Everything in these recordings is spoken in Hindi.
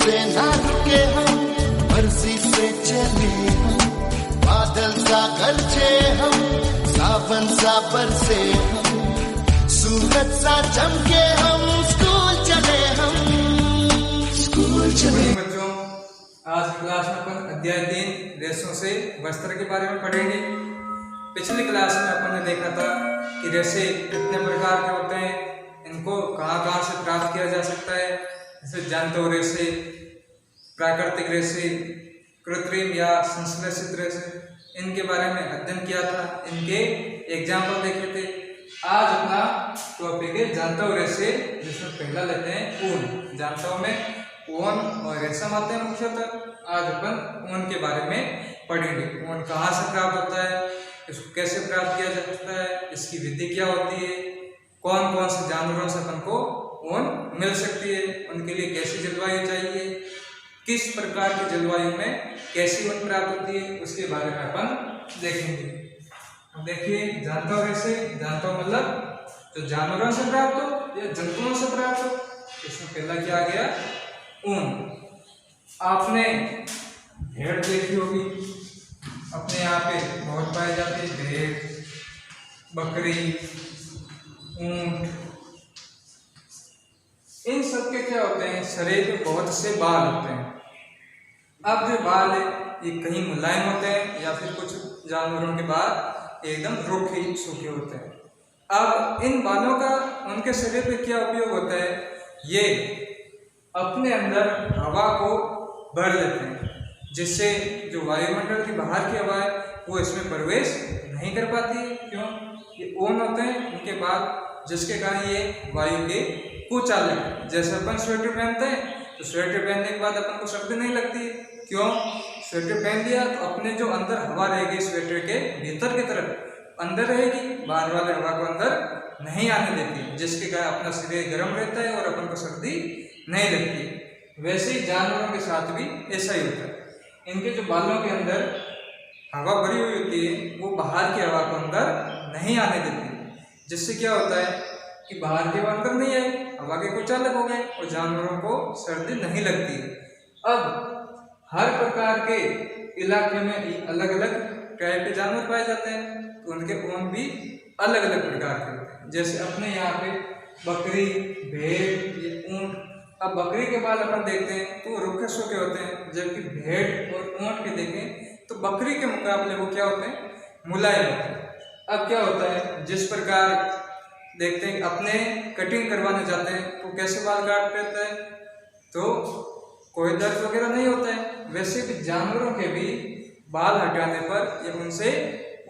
से ना रुके हम, मर्जी से चले हम, बादल सा गरजे हम, सावन सा बरसे हम, सूरज सा चमके हम, स्कूल चले हम, स्कूल चले। बच्चों, आज क्लास में अपन अध्याय 3 रेशों से वस्त्र के बारे में पढ़ेंगे। पिछली क्लास में अपन ने देखा था कि रेशे कितने प्रकार के होते हैं, इनको कहाँ से प्राप्त किया जा सकता है। जैसे जंतु रेशे, प्राकृतिक रेशे, कृत्रिम या संश्लेषित रेशे, इनके बारे में अध्ययन किया था, इनके एग्जाम्पल देखे थे। आज अपना टॉपिक है जंतु रेशे, जिसमें पहला लेते हैं ऊन। जंतुओं में ऊन और रेशम आते हैं मुख्यतः। आज अपन ऊन के बारे में पढ़ेंगे। ऊन कहाँ से प्राप्त होता है, इसको कैसे प्राप्त किया जा सकता है, इसकी विधि क्या होती है, कौन कौन से जानवरों से अपन को ऊन मिल सकती है, उनके लिए कैसी जलवायु चाहिए, किस प्रकार की जलवायु में कैसी ऊन प्राप्त होती है, उसके बारे में अपन देखेंगे। अब देखिए, जंतु रेशे, जंतु मतलब जो जानवरों से प्राप्त हो या जंतुओं से प्राप्त हो। इसमें पहला क्या आ गया, ऊन। आपने भेड़ देखी होगी, अपने यहाँ पे बहुत पाई जाती है भेड़, बकरी, ऊंट। इन सब के क्या होते हैं, शरीर पे बहुत से बाल होते हैं। अब जो बाल है ये कहीं मुलायम होते हैं या फिर कुछ जानवरों के बाल एकदम रूखे सूखे होते हैं। अब इन बालों का उनके शरीर पे क्या उपयोग होता है, ये अपने अंदर हवा को भर लेते हैं, जिससे जो वायुमंडल की बाहर की हवा है वो इसमें प्रवेश नहीं कर पाती है। क्यों? ये ऊन होते हैं उनके बाद, जिसके कारण ये वायु के कुचालक, जैसे अपन स्वेटर पहनते हैं तो स्वेटर पहनने के बाद अपन को सर्दी नहीं लगती। क्यों? स्वेटर पहन लिया तो अपने जो अंदर हवा रहेगी स्वेटर के भीतर की तरफ अंदर रहेगी, बाहर वाले हवा को अंदर नहीं आने देती, जिसके कारण अपना शरीर गर्म रहता है और अपन को सर्दी नहीं लगती। वैसे ही जानवरों के साथ भी ऐसा ही होता है। इनके जो बालों के अंदर हवा भरी हुई होती है वो बाहर की हवा को अंदर नहीं आने देती, जिससे क्या होता है कि बाहर के हवा अंदर नहीं आई, हवा के कुचालक हो गए और जानवरों को सर्दी नहीं लगती। अब हर प्रकार के इलाके में अलग अलग टाइप के जानवर पाए जाते हैं, तो उनके ऊन भी अलग अलग प्रकार के होते हैं। जैसे अपने यहाँ पे बकरी, भेड़, ये ऊंट। अब बकरी के बाल अपन देखते हैं तो रूखे सूखे होते हैं, जबकि भेड़ और ऊंट के देखें तो बकरी के मुकाबले वो क्या होते हैं, मुलायम होते हैं। अब क्या होता है, जिस प्रकार देखते हैं अपने कटिंग करवाने जाते हैं तो कैसे बाल काट देता है, तो कोई दर्द वगैरह नहीं होता है। वैसे भी जानवरों के भी बाल हटाने पर या उनसे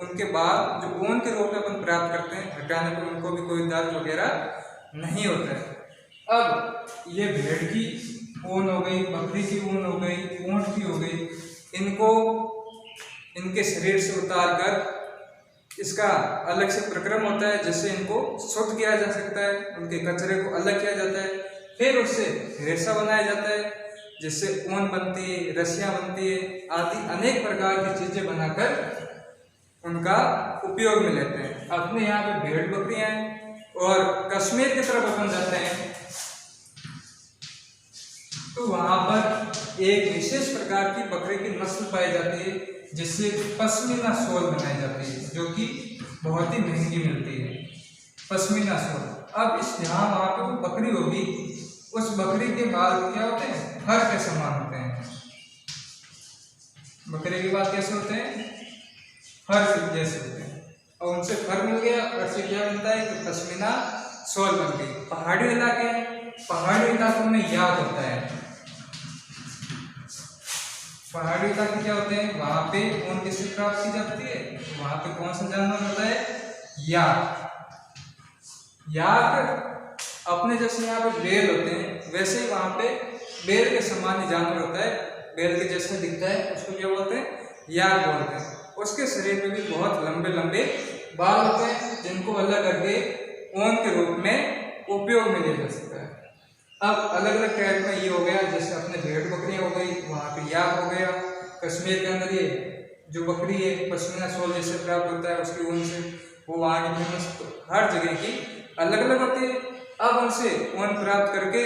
उनके बाल जो ऊन के रूप में अपन प्राप्त करते हैं, हटाने पर उनको भी कोई दर्द वगैरह नहीं होता है। अब ये भेड़ की ऊन हो गई, बकरी की ऊन हो गई, ऊंट की हो गई, इनको इनके शरीर से उतार कर इसका अलग से प्रक्रम होता है, जिससे इनको शुद्ध किया जा सकता है, उनके कचरे को अलग किया जाता है, फिर उससे रेशा बनाया जाता है, जिससे ऊन बनती है, रस्सियाँ बनती है, आदि अनेक प्रकार की चीजें बनाकर उनका उपयोग में लेते हैं। अपने यहाँ पे भेड़ बकरियां हैं और कश्मीर की तरफ अपन जाते हैं तो वहां पर एक विशेष प्रकार की बकरी की नस्ल पाई जाती है, जिससे पश्मीना शॉल बनाई जाती है, जो कि बहुत ही महंगी मिलती है, पश्मीना शॉल। अब इस जहाँ वहां पे वो बकरी होगी, उस बकरी के बाल क्या होते हैं, फर के समान होते हैं। बकरी के बाल कैसे होते हैं, फर जैसे होते हैं, और उनसे फर मिल गया और से क्या मिलता है कि पश्मीना शॉल बन गई। पहाड़ी इलाके हैं, पहाड़ी इलाकों में याक होता है। पहाड़ी इलाके क्या होते हैं, वहां पे ऊन किससे प्राप्त की जाती है, तो वहां पे कौन सा जानवर होता है, याक। याक अपने जैसे यहाँ पे बैल होते हैं, वैसे ही वहां पे बैल के समान जानवर होता है, बैल के जैसे दिखता है, उसको क्या बोलते हैं, याक बोलते हैं। उसके शरीर में भी बहुत लंबे लंबे बाल होते हैं, जिनको अलग करके ऊन के रूप में उपयोग में लिया जा सकता है। अब अलग अलग टाइप में ये हो गया, जैसे अपने भेड़ बकरियां हो गई, वहाँ पे याक हो गया। कश्मीर के अंदर ये जो बकरी है पश्मीना शॉल जैसे प्राप्त होता है उसकी ऊन से, वो वहाँ की फेमस, तो हर जगह की अलग अलग होती है। अब उनसे ऊन प्राप्त करके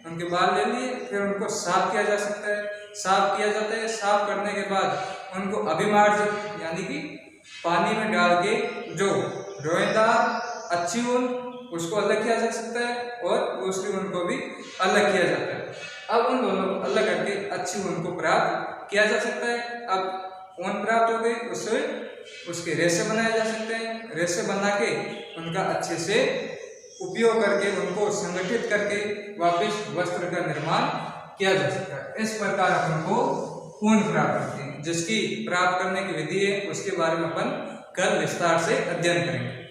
उनके बाल ले लिए, फिर उनको साफ किया जा सकता है। साफ किया जाता है, साफ करने के बाद उनको अभिमार्जित यानी कि पानी में डाल के जो रोएदार अच्छी ऊन उसको अलग किया जा सकता है और दूसरी ऊन को भी अलग किया जाता है। अब उन दोनों को अलग करके अच्छी ऊन को प्राप्त किया जा सकता है। अब ऊन प्राप्त हो गई, उससे उसके रेशे बनाए जा सकते हैं। रेशे बना के उनका अच्छे से उपयोग करके उनको संगठित करके वापस वस्त्र का निर्माण किया जा सकता है। इस प्रकार अपन को ऊन प्राप्त करते हैं। जिसकी प्राप्त करने की विधि है उसके बारे में अपन कल विस्तार से अध्ययन करेंगे।